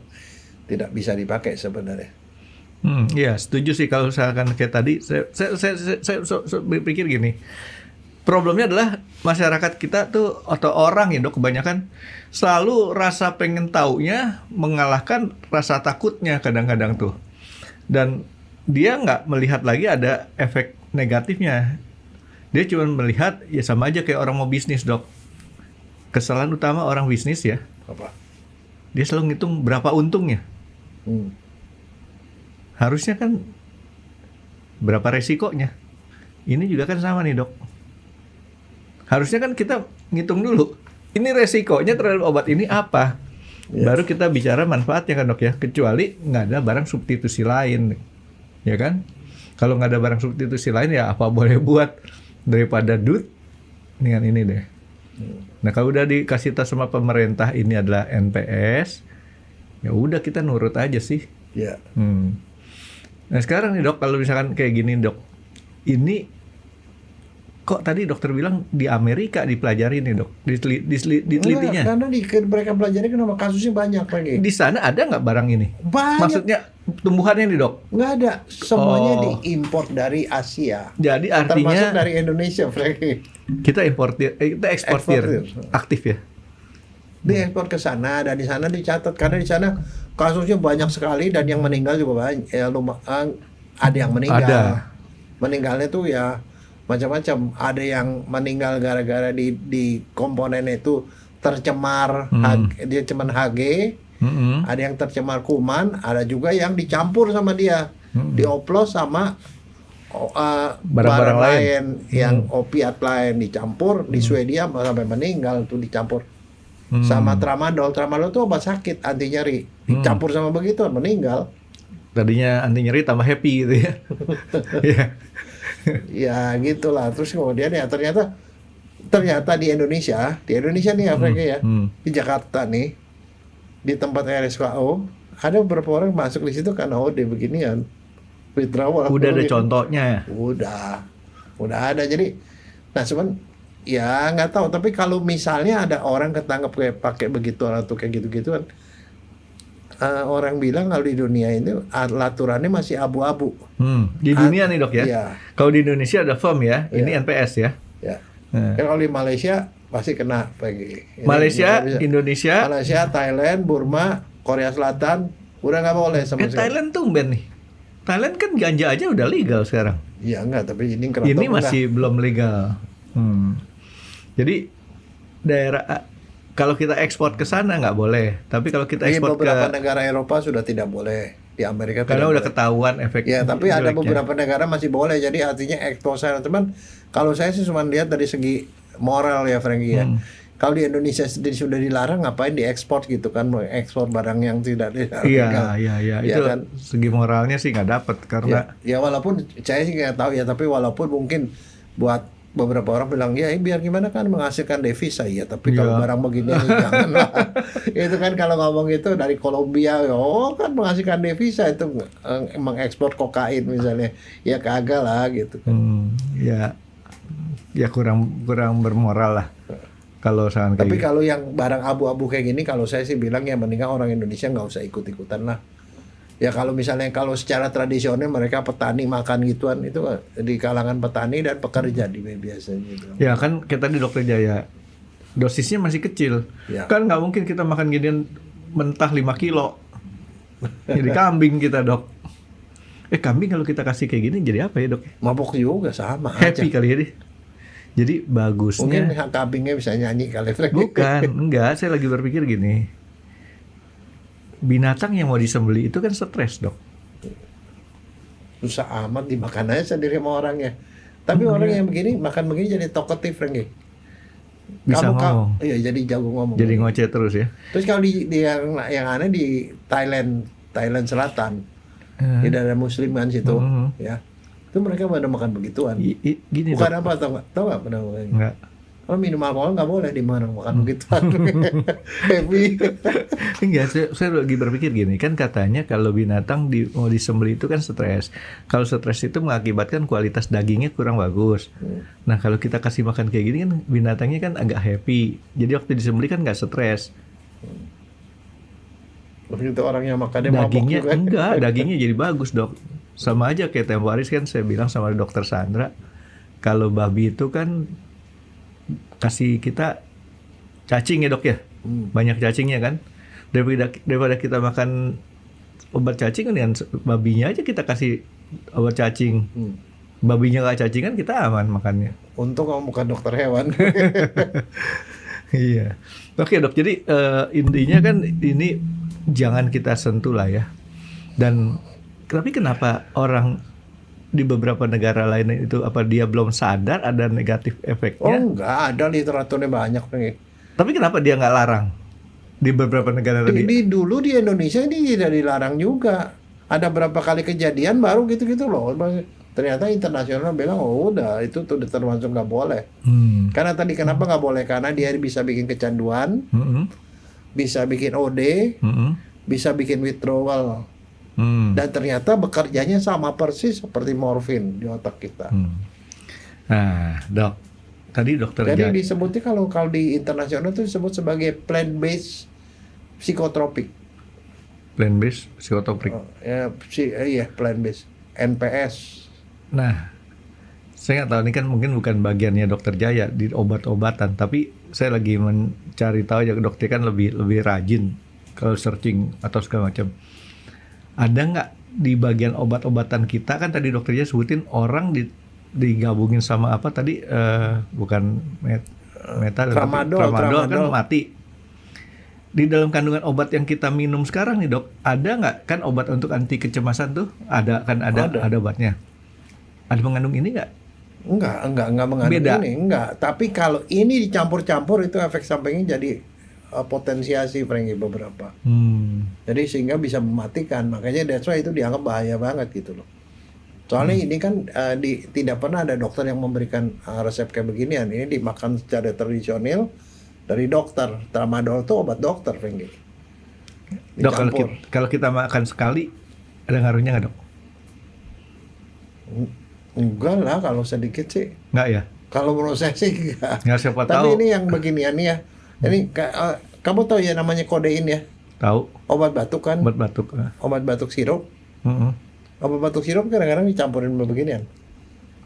tidak bisa dipakai sebenarnya. Iya, setuju sih kalau misalkan kayak tadi. Saya berpikir gini, problemnya adalah masyarakat kita tuh atau orang ya dok kebanyakan selalu rasa pengen taunya mengalahkan rasa takutnya kadang-kadang tuh, dan dia nggak melihat lagi ada efek negatifnya. Dia cuma melihat ya sama aja kayak orang mau bisnis dok. Kesalahan utama orang bisnis ya, Apa? dia selalu ngitung berapa untungnya. Harusnya kan berapa resikonya. Ini juga kan sama nih dok. Harusnya kan kita ngitung dulu. Ini resikonya terhadap obat ini apa. Baru kita bicara manfaatnya kan dok ya. Kecuali nggak ada barang substitusi lain. Ya kan? Kalau nggak ada barang substitusi lain ya apa boleh buat. Daripada duit dengan ini deh. Nah kalau udah dikasih tahu sama pemerintah ini adalah NPS, ya udah kita nurut aja sih. Ya. Nah sekarang nih dok, kalau misalkan kayak gini dok, ini kok tadi dokter bilang di Amerika dipelajari nih dok, ditelitinya. Karena mereka pelajari kenapa kasusnya banyak lagi. Di sana ada nggak barang ini? Banyak. Maksudnya tumbuhannya nih dok? Nggak ada, semuanya diimpor dari Asia. Jadi Termasuk artinya dari Indonesia, Frankie. kita kita eksportir aktif ya. Diekspor ke sana dan di sana dicatat karena di sana kasusnya banyak sekali dan yang meninggal juga banyak. Ada yang meninggal. Ada. Meninggalnya tuh ya macam-macam. Ada yang meninggal gara-gara di komponen itu tercemar, dia cuman Hg. Ada yang tercemar kuman, ada juga yang dicampur sama dia, dioplos sama barang lain yang opiat lain dicampur di Swedia sampai meninggal tuh dicampur sama tramadol. Tramadol tuh obat sakit anti nyeri, dicampur sama begitu meninggal. Tadinya anti nyeri tambah happy gitu ya. Ya gitulah. Terus kemudian ya ternyata di Indonesia nih ya Frankie ya, di Jakarta nih, di tempat RSKO ada beberapa orang masuk di situ karena OD beginian, withdrawal. Udah ada contohnya. Udah ada. Jadi nah cuman ya nggak tahu, tapi kalau misalnya ada orang ketangkep kayak pakai begituan atau kayak gitu-gituan, orang bilang kalau di dunia ini aturannya masih abu-abu. Di dunia nih dok ya. Iya. Kalau di Indonesia ada FEM ya, ini NPS ya. Ya. Kan kalau di Malaysia pasti kena pagi. Malaysia, Indonesia, Malaysia, Thailand, Burma, Korea Selatan udah nggak boleh sama sekali. Thailand tumben nih. Thailand kan ganja aja udah legal sekarang. Iya enggak, tapi ini Ini masih belum legal. Jadi daerah kalau kita ekspor ke sana nggak boleh, tapi kalau kita ekspor ke beberapa negara Eropa sudah tidak boleh. Di Amerika karena tidak udah boleh. ketahuan efek. Ya, tapi ada jeleknya. beberapa negara masih boleh. Jadi artinya ekspor sana. Cuman kalau saya sih cuma lihat dari segi moral ya Frankie ya. Kalau di Indonesia sendiri sudah dilarang, ngapain diekspor gitu kan, ekspor barang yang tidak legal. Iya. Itu kan? segi moralnya sih nggak dapet karena Ya walaupun saya sih nggak tahu ya, tapi walaupun mungkin buat beberapa orang bilang ya biar gimana kan menghasilkan devisa ya, tapi kalau barang begini janganlah. Itu kan kalau ngomong itu dari Kolombia, kan menghasilkan devisa itu mengekspor kokain misalnya, ya kagak lah gitu kan. ya kurang bermoral lah kalau saran kayak Tapi gitu. kalau yang barang abu-abu kayak gini, kalau saya sih bilang ya mendingan orang Indonesia nggak usah ikut-ikutan lah. Ya kalau misalnya kalau secara tradisional mereka petani makan gituan itu di kalangan petani dan pekerja di biasanya gitu. Ya kan kita di Dokter Jaya dosisnya masih kecil. Ya. Kan nggak mungkin kita makan ginian mentah 5 kilo. Jadi kambing kita, Dok. Kambing kalau kita kasih kayak gini jadi apa ya, Dok? Mabok juga sama aja. Happy kali ya dia. Jadi bagusnya Mungkin kambingnya bisa nyanyi kali. bukan, enggak, saya lagi berpikir gini. Binatang yang mau disembelih itu kan stres, Dok. Susah amat dimakan aja sendiri sama orangnya. Tapi orang yang begini makan begini jadi talkative, Renggi. Bisa ngomong. Iya, jadi jago ngomong. Jadi ngoceh terus ya. Terus kalau di yang aneh di Thailand Selatan, di daerah Muslim kan situ, ya. Itu mereka pada makan begituan. Gini, Bukan Dok. apa tahu nggak pada makan? Enggak. Kalau minum alkohol nggak boleh di mana makan begituan. Happy. Enggak, saya lagi berpikir gini, kan katanya kalau binatang mau disembelih itu kan stres. Kalau stres itu mengakibatkan kualitas dagingnya kurang bagus. Nah, kalau kita kasih makan kayak gini kan binatangnya kan agak happy. Jadi waktu disembelih kan nggak stres. Begitu orang yang makannya mabok Dagingnya juga. enggak, dagingnya jadi bagus, Dok. Sama aja kayak tempo hari kan saya bilang sama Dokter Sandra, kalau babi itu kan kasih kita cacing ya, Dok ya. Banyak cacingnya kan. Daripada kita makan obat cacing kan dengan babinya aja kita kasih obat cacing. Babinya nggak cacingan kita aman makannya. Untung kamu bukan dokter hewan. Iya. Oke, Dok. Jadi intinya kan ini jangan kita sentuh lah ya. Dan tapi kenapa orang di beberapa negara lain itu apa dia belum sadar ada negatif Oh efeknya? enggak, ada literaturnya banyak nih. Tapi kenapa dia nggak larang di beberapa negara tadi? Dulu di Indonesia ini tidak dilarang juga. Ada berapa kali kejadian baru gitu-gitu loh. Ternyata internasional bilang oh udah itu tuh termasuk nggak boleh. Karena tadi kenapa nggak boleh? Karena dia bisa bikin kecanduan, bisa bikin OD, bisa bikin withdrawal. Dan ternyata bekerjanya sama persis seperti morfin di otak kita. Nah, Dok, tadi Dokter Jadi disebutnya kalau di internasional itu disebut sebagai plant-based psychotropic. plant-based psikotropik. Iya plant-based NPS. Nah, saya nggak tahu ini kan mungkin bukan bagiannya Dokter Jaya di obat-obatan, tapi saya lagi mencari tahu ya dokter kan lebih rajin kalau searching atau segala macam. Ada nggak di bagian obat-obatan kita kan tadi Dokter Jaya sebutin orang digabungin sama apa tadi bukan tramadol kan mati. Di dalam kandungan obat yang kita minum sekarang nih, Dok, ada nggak kan obat untuk anti kecemasan tuh? Ada obatnya. Ada mengandung ini nggak? Enggak mengandung Beda. ini, enggak. Tapi kalau ini dicampur-campur itu efek sampingnya jadi potensiasi Franky beberapa. Jadi sehingga bisa mematikan. Makanya that's why itu dianggap bahaya banget gitu loh. Soalnya ini kan tidak pernah ada dokter yang memberikan resep kayak beginian. Ini dimakan secara tradisional dari dokter. Tramadol itu obat dokter Franky. Dok, kalau kita makan sekali ada ngaruhnya nggak, Dok? Enggak lah kalau sedikit sih. Nggak ya? Kalau menurut saya sih enggak. Nggak siapa Tapi tahu. ini yang beginian nih ya. Ini kamu tahu ya namanya kodein ya? Tahu. Obat batuk kan? Obat batuk. Obat batuk sirup. Mm-mm. Obat batuk sirup kadang-kadang dicampurin beginian.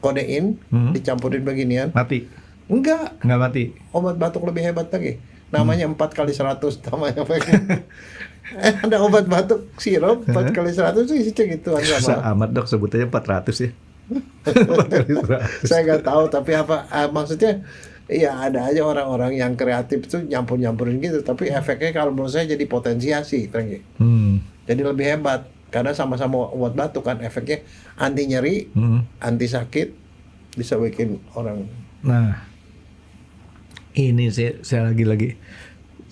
Kodein dicampurin beginian. Mati. Enggak. Nggak mati. Obat batuk lebih hebat lagi. Namanya 4x100 namanya. Ada obat batuk sirup 4x100 itu isinya gituan Susah sama. amat, Dok, sebutannya 400 ya. 400. Saya nggak tahu tapi apa maksudnya iya ada aja orang-orang yang kreatif itu nyampur-nyampurin gitu tapi efeknya kalau menurut saya jadi potensiasi Franky. Jadi lebih hebat karena sama-sama obat batuk kan efeknya anti nyeri, anti sakit bisa bikin orang. Nah, ini saya lagi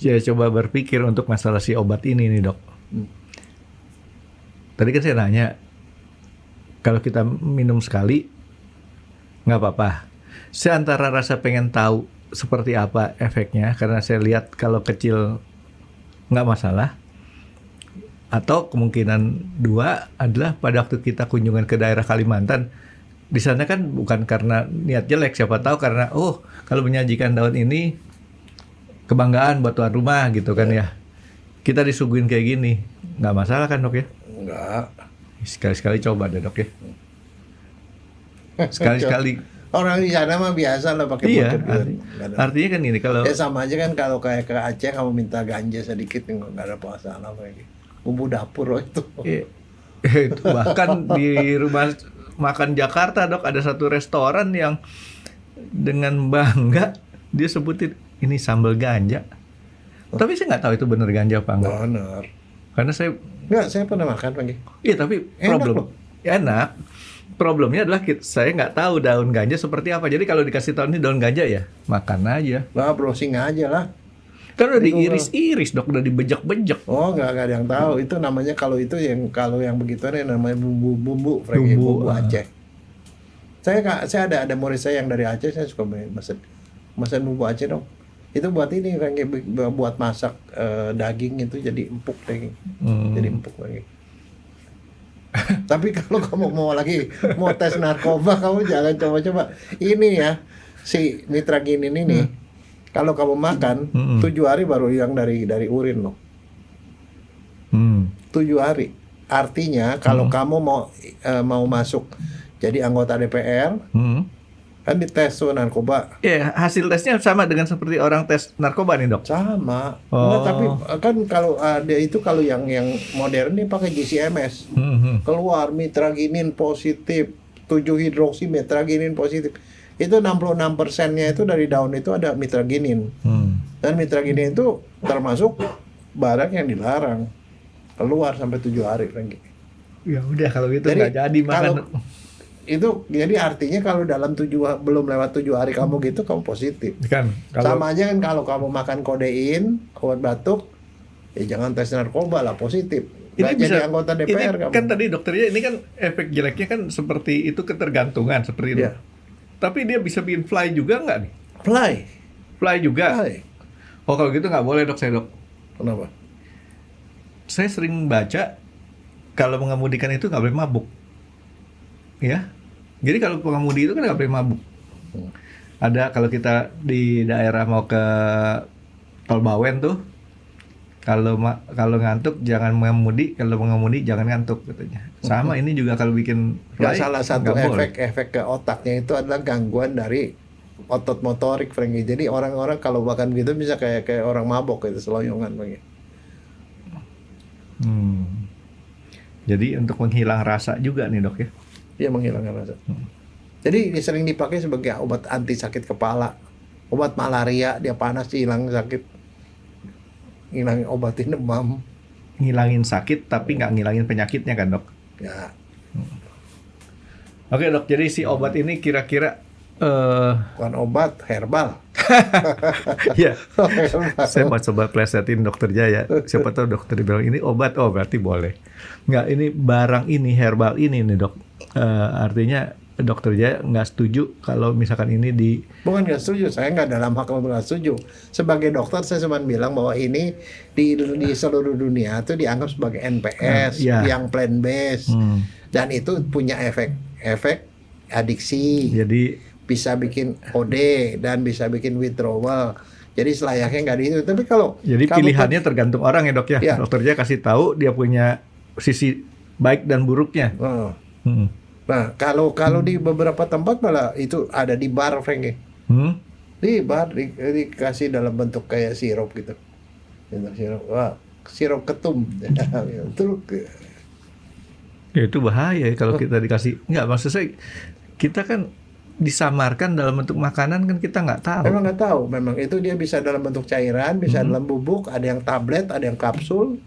saya coba berpikir untuk masalah si obat ini nih, Dok. Tadi kan saya nanya kalau kita minum sekali nggak apa-apa. Saya antara rasa pengen tahu seperti apa efeknya karena saya lihat kalau kecil nggak masalah, atau kemungkinan dua adalah pada waktu kita kunjungan ke daerah Kalimantan di sana kan bukan karena niat jelek, siapa tahu karena kalau menyajikan daun ini kebanggaan buat tuan rumah gitu kan ya. Kita disuguhin kayak gini, nggak masalah kan dok ya? Enggak. Sekali-sekali coba deh dok ya. Sekali-sekali. Orang di sana mah biasa lah pakai Iya, buntut. artinya kan ini kalau Ya sama aja kan kalau kayak ke Aceh kamu minta ganja sedikit nggak ada masalah lagi. Bumbu dapur loh itu. itu bahkan di rumah makan Jakarta dok ada satu restoran yang dengan bangga dia sebutin ini sambal ganja. Tapi saya nggak tahu itu bener ganja apa enggak. Benar. Karena saya Pernah makan pagi. iya tapi Enak enak. Problemnya adalah saya nggak tahu daun ganja seperti apa. Jadi kalau dikasih tahu ini daun ganja ya makan aja. Lah browsing aja lah. Kan udah diiris-iris dok, udah dibejek-bejek. Oh nggak ada yang tahu. Itu namanya kalau yang begituan yang namanya bumbu Frankie, bumbu Aceh. Saya ada murid saya yang dari Aceh, saya suka masak bumbu Aceh dong. Itu buat ini Frankie, buat masak daging itu jadi empuk daging. Jadi empuk lagi. Tapi kalau kamu mau tes narkoba, kamu jangan coba-coba. Ini ya si mitraginin ini. Kalau kamu makan 7 hari baru yang dari urin loh. 7 hari. Artinya kalau kamu mau masuk jadi anggota DPR, kan dites tuh narkoba. Ya, hasil tesnya sama dengan seperti orang tes narkoba nih dok. Sama. Enggak, tapi kan kalau ada itu kalau yang modern nih pakai GCMS. Keluar mitraginin positif, 7 hidroksimetraginin positif. Itu 66%-nya itu dari daun itu ada mitraginin. Dan mitraginin itu termasuk barang yang dilarang. Keluar sampai 7 hari lagi. Ya udah kalau gitu nggak jadi makan. Itu jadi artinya kalau dalam belum lewat 7 hari kamu gitu kamu positif. Kan Sama aja kan kalau kamu makan kodein, obat batuk, ya jangan tes narkoba lah, positif. Nggak jadi anggota DPR ini kamu. kan tadi dokternya ini kan efek jeleknya kan seperti itu ketergantungan seperti itu. Iya. Tapi dia bisa bikin fly juga nggak nih? Fly juga. Fly. Oh kalau gitu nggak boleh dok saya dok. Kenapa? Saya sering baca kalau mengemudikan itu nggak boleh mabuk. Ya, jadi kalau pengemudi itu kan nggak boleh mabuk. Ada kalau kita di daerah mau ke Tol Bawen tuh, kalau ngantuk jangan mengemudi, kalau mengemudi jangan ngantuk katanya. Sama ini juga kalau bikin Ya, fly, salah satu nggak boleh. efek ke otaknya itu adalah gangguan dari otot motorik, Frankie. Jadi orang-orang kalau makan gitu bisa kayak orang mabok gitu, seloyongan Frankie. Jadi untuk menghilang rasa juga nih dok ya. Dia menghilangkan rasa. Jadi sering dipakai sebagai obat anti sakit kepala, obat malaria, dia panas hilang sakit, ngilangin obatin demam. Ngilangin sakit tapi nggak ngilangin penyakitnya kan dok? Ya. Oke dok, jadi si obat ini kira-kira Bukan obat, herbal. ya, saya mau coba plesetin dokter Jaya. Siapa tahu dokter bilang ini obat, oh berarti boleh. Nggak, ini barang ini, herbal ini nih dok. Artinya dokter Jaya nggak setuju kalau misalkan ini Bukan nggak setuju, saya nggak dalam hak nggak setuju. Sebagai dokter saya cuma bilang bahwa ini di seluruh dunia itu dianggap sebagai NPS, yang plant based, dan itu punya efek adiksi. Jadi bisa bikin OD dan bisa bikin withdrawal. Jadi selayaknya nggak di itu. Tapi kalau jadi pilihannya tergantung orang ya dok ya. Ya. Dokter Jaya kasih tahu dia punya sisi baik dan buruknya. Nah kalau di beberapa tempat malah itu ada di bar, Frank. Di bar dikasih dalam bentuk kayak sirup gitu. Sirup, sirup ketum. Itu bahaya ya kalau kita dikasih. Nggak, maksud saya kita kan disamarkan dalam bentuk makanan kan kita nggak tahu. Memang nggak tahu. Memang itu dia bisa dalam bentuk cairan, bisa dalam bubuk, ada yang tablet, ada yang kapsul,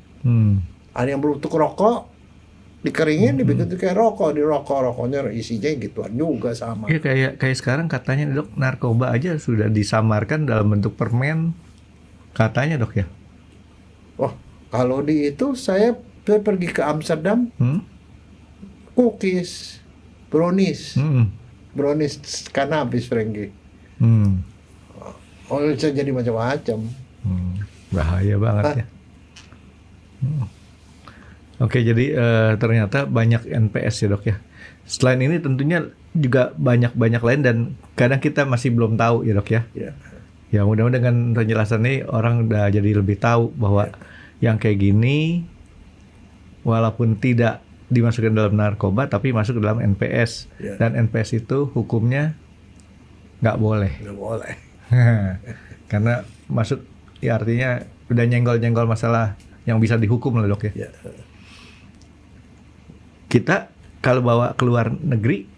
ada yang bentuk rokok, dikeringin, dibikin kayak rokok, rokoknya isinya gituan juga sama. Iya kayak sekarang katanya dok, narkoba aja sudah disamarkan dalam bentuk permen, katanya dok ya. Oh, kalau di itu saya pergi ke Amsterdam, cookies, brownies. Brownies cannabis, Frankie. Oh, bisa jadi macam-macam. Bahaya banget ya. Oke, jadi ternyata banyak NPS ya dok ya. Selain ini tentunya juga banyak lain dan kadang kita masih belum tahu ya dok ya. Ya. Ya mudah-mudahan dengan penjelasan ini orang udah jadi lebih tahu bahwa yang kayak gini walaupun tidak dimasukkan dalam narkoba tapi masuk ke dalam NPS. Ya. Dan NPS itu hukumnya nggak boleh. Nggak boleh. Karena masuk ya artinya udah nyenggol-nyenggol masalah yang bisa dihukum lah dok ya. Ya. Kita kalau bawa keluar negeri,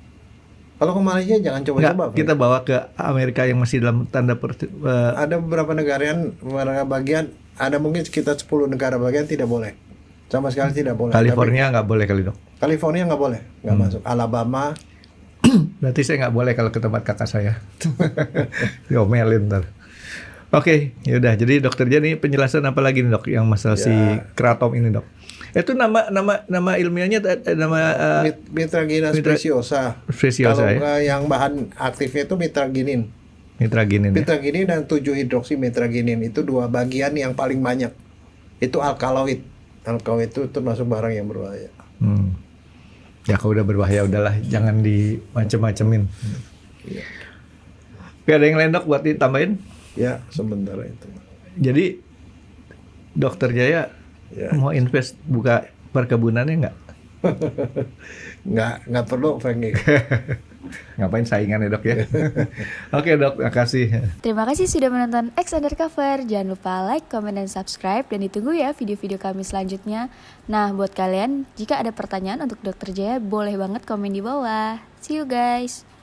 Kalau ke Malaysia jangan coba-coba. nggak, kita bawa ke Amerika yang masih dalam tanda Ada beberapa negara bagian, ada mungkin sekitar 10 negara bagian tidak boleh. Sama sekali tidak boleh. California nggak boleh kali dok. Tapi California nggak boleh, nggak masuk. Alabama, Berarti saya nggak boleh kalau ke tempat kakak saya. Diomelin ntar. Oke, yaudah. Jadi dokter Jan ini penjelasan apa lagi nih dok? Yang masalah si kratom ini dok. Itu nama ilmiahnya nama Mitragyna speciosa. Speciosa Kalau ya. yang bahan aktifnya itu mitraginin. Mitraginin ya. Mitraginin dan 7-hidroksimitraginin itu dua bagian yang paling banyak. Itu alkaloid. Alkaloid itu termasuk barang yang berbahaya. Ya kalau udah berbahaya udahlah, jangan dimacem-macemin. Iya. Gak ada yang lain dok buat ditambahin? Ya, sementara itu. Jadi dokter Jaya mau invest buka perkebunannya nggak? Nggak perlu, Frankie. Ngapain saingan ya dok ya? Oke dok, makasih. Terima kasih sudah menonton X Undercover. Jangan lupa like, comment, dan subscribe. Dan ditunggu ya video-video kami selanjutnya. Nah, buat kalian, jika ada pertanyaan untuk Dokter Jaya, boleh banget komen di bawah. See you guys!